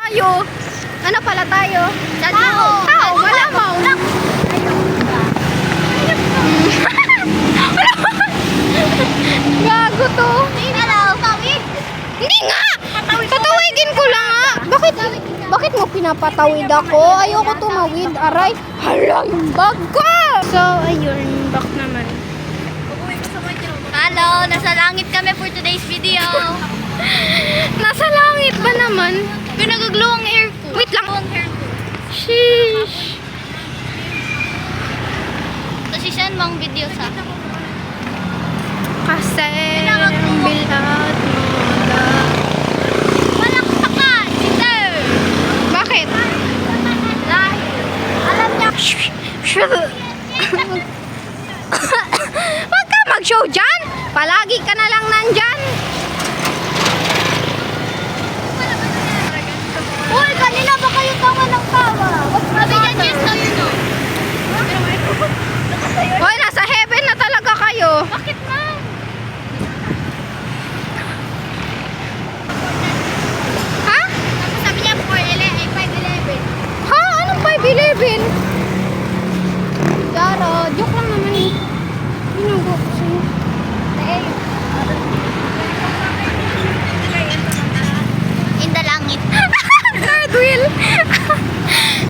tayo? Ano pala tayo? Tao! Tao, malamaw. Gago to. Hello! Tawid! Hindi nga! Tatawigin ko lang nga. Bakit mo pinapatawid ako? Ayoko tumawid. Aray. Hala, yung bag ko. So, ayun. Back naman. Hello! Nasa langit kami for today's video. Nasa langit ba naman? Pinagaglow ang hair ko. Wait lang. Ang hair ko. Sheesh. Tapos isend mo ang video sa... Kasi, bilad mo na. Palakpakan! Sister! Bakit? Alam niya. Huwag ka mag-show dyan. Palagi ka na lang nandyan.